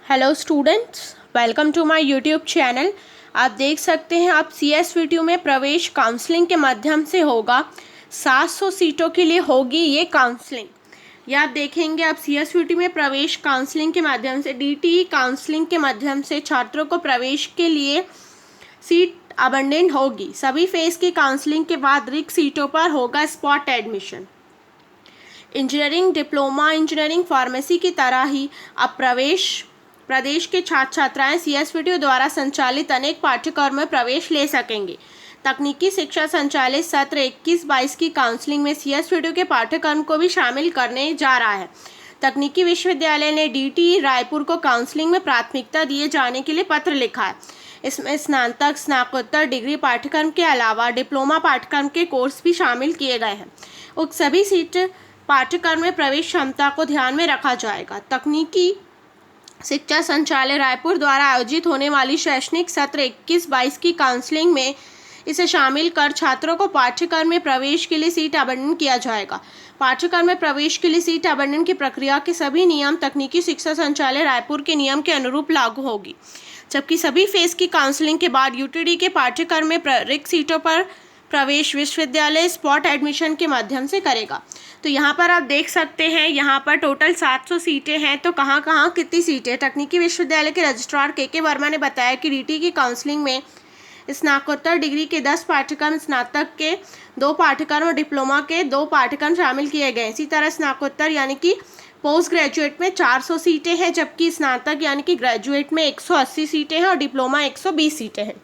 Hello students, welcome to my YouTube channel. आप देख सकते हैं आप CSVTU में प्रवेश काउंसलिंग के माध्यम से होगा। 700 सीटों के लिए होगी ये काउंसलिंग। ये आप देखेंगे आप CSVTU में प्रवेश काउंसलिंग के माध्यम से DTE काउंसलिंग के माध्यम से छात्रों को प्रवेश के लिए सीट आवंटन होगी। सभी फेज की काउंसलिंग के बाद रिक्त सीटों पर होगा spot admission. Engineering, diploma engineering, pharmacy की तरह ही अब प्रदेश के छात्र छात्राएं CSVTU द्वारा संचालित अनेक पाठ्यक्रम में प्रवेश ले सकेंगे। तकनीकी शिक्षा संचालित सत्र 21-22 की काउंसलिंग में CSVTU के पाठ्यक्रम को भी शामिल करने जा रहा है। तकनीकी विश्वविद्यालय ने DTE रायपुर को काउंसलिंग में प्राथमिकता दिए जाने के लिए पत्र लिखा है। इसमें स्नातक, स्नातकोत्तर डिग्री पाठ्यक्रम के अलावा डिप्लोमा पाठ्यक्रम के कोर्स भी शामिल किए गए हैं। उक्त सभी सीट पाठ्यक्रम में प्रवेश क्षमता को ध्यान में रखा जाएगा। तकनीकी शिक्षा संचालय रायपुर द्वारा आयोजित होने वाली शैक्षणिक सत्र 21-22 की काउंसलिंग में इसे शामिल कर छात्रों को पाठ्यक्रम में प्रवेश के लिए सीट आवंटन किया जाएगा। पाठ्यक्रम में प्रवेश के लिए सीट आवंटन की प्रक्रिया के सभी नियम तकनीकी शिक्षा संचालय रायपुर के नियम के अनुरूप लागू होगी, जबकि सभी फेज की काउंसलिंग के बाद UTD के पाठ्यक्रम में रिक्त सीटों पर प्रवेश विश्वविद्यालय स्पॉट एडमिशन के माध्यम से करेगा। तो यहाँ पर आप देख सकते हैं, यहाँ पर टोटल 700 सीटें हैं। तो कहाँ कहाँ कितनी सीटें? तकनीकी विश्वविद्यालय के रजिस्ट्रार KK वर्मा ने बताया कि DTE की काउंसलिंग में स्नातकोत्तर डिग्री के 10 पाठ्यक्रम, स्नातक के 2 पाठ्यक्रम और डिप्लोमा के 2 पाठ्यक्रम शामिल किए गए। इसी तरह स्नातकोत्तर यानी कि पोस्ट ग्रेजुएट में 400 सीटें हैं, जबकि स्नातक यानी कि ग्रेजुएट में 180 सीटें हैं और डिप्लोमा 120 सीटें हैं।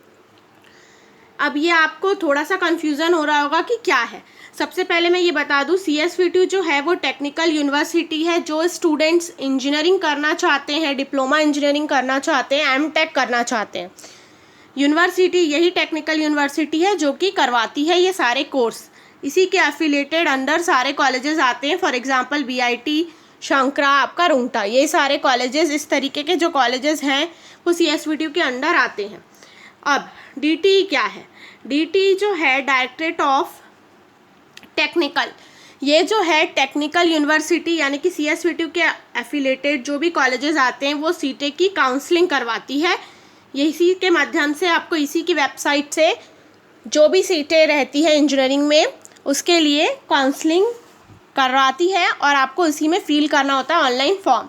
अब ये आपको थोड़ा सा कन्फ्यूज़न हो रहा होगा कि क्या है। सबसे पहले मैं ये बता दूं, CSVTU जो है वो टेक्निकल यूनिवर्सिटी है। जो स्टूडेंट्स इंजीनियरिंग करना चाहते हैं, डिप्लोमा इंजीनियरिंग करना चाहते हैं, MTech करना चाहते हैं, यूनिवर्सिटी यही टेक्निकल यूनिवर्सिटी है जो कि करवाती है ये सारे कोर्स। इसी के एफिलेटेड अंडर सारे कॉलेजेस आते हैं। फॉर एग्जाम्पल BIT, शंकरा, आपका रुंगटा, ये सारे कॉलेजेस, इस तरीके के जो कॉलेजेस हैं वो CSVTU के अंडर आते हैं। अब DTE क्या है? DTE जो है डायरेक्टरेट ऑफ टेक्निकल, ये जो है टेक्निकल यूनिवर्सिटी यानी कि CSVTU के एफिलेटेड जो भी कॉलेजेस आते हैं वो सीटें की काउंसलिंग करवाती है। इसी के माध्यम से आपको इसी की वेबसाइट से जो भी सीटें रहती है इंजीनियरिंग में उसके लिए काउंसलिंग करवाती है और आपको इसी में फिल करना होता है ऑनलाइन फॉर्म।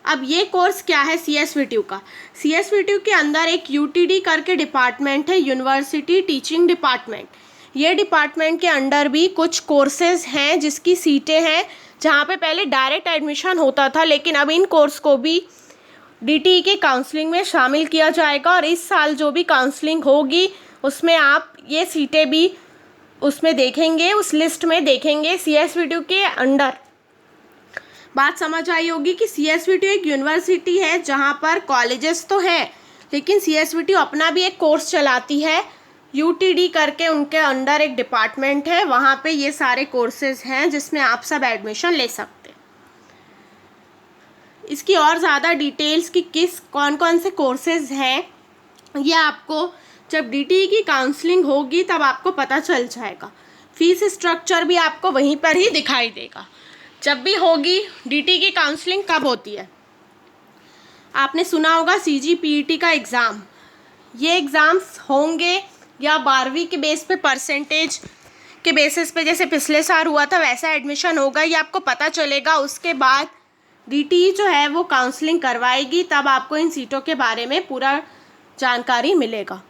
अब ये कोर्स क्या है CSVTU का? CSVTU के अंदर एक UTD करके डिपार्टमेंट है, यूनिवर्सिटी टीचिंग डिपार्टमेंट। ये डिपार्टमेंट के अंडर भी कुछ कोर्सेज हैं जिसकी सीटें हैं, जहाँ पे पहले डायरेक्ट एडमिशन होता था, लेकिन अब इन कोर्स को भी DTE के काउंसलिंग में शामिल किया जाएगा। और इस साल जो भी काउंसलिंग होगी उसमें आप ये सीटें भी उसमें देखेंगे, उस लिस्ट में देखेंगे CSVTU के अंडर। बात समझ आई होगी कि CSVTU एक यूनिवर्सिटी है जहाँ पर कॉलेजेस तो हैं, लेकिन CSVTU अपना भी एक कोर्स चलाती है। UTD करके उनके अंडर एक डिपार्टमेंट है, वहाँ पे ये सारे कोर्सेज हैं जिसमें आप सब एडमिशन ले सकते हैं। इसकी और ज़्यादा डिटेल्स कि कौन कौन से कोर्सेज हैं ये आपको जब DTE की काउंसलिंग होगी तब आपको पता चल जाएगा। फीस स्ट्रक्चर भी आपको वहीं पर ही दिखाई देगा। जब भी होगी DTE की काउंसलिंग कब होती है? आपने सुना होगा CGPET का एग्ज़ाम। ये एग्ज़ाम्स होंगे या 12वीं के बेस पे, परसेंटेज के बेसिस पे, जैसे पिछले साल हुआ था वैसा एडमिशन होगा, ये आपको पता चलेगा। उसके बाद DTE जो है वो काउंसलिंग करवाएगी, तब आपको इन सीटों के बारे में पूरा जानकारी मिलेगा।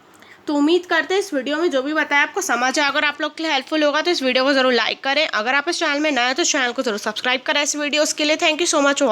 तो उम्मीद करते हैं इस वीडियो में जो भी बताया आपको समझ आए। अगर आप लोग के लिए हेल्पफुल होगा तो इस वीडियो को ज़रूर लाइक करें। अगर आप इस चैनल में नए हैं तो चैनल को ज़रूर सब्सक्राइब करें ऐसे वीडियोज़ के लिए। Thank you so much.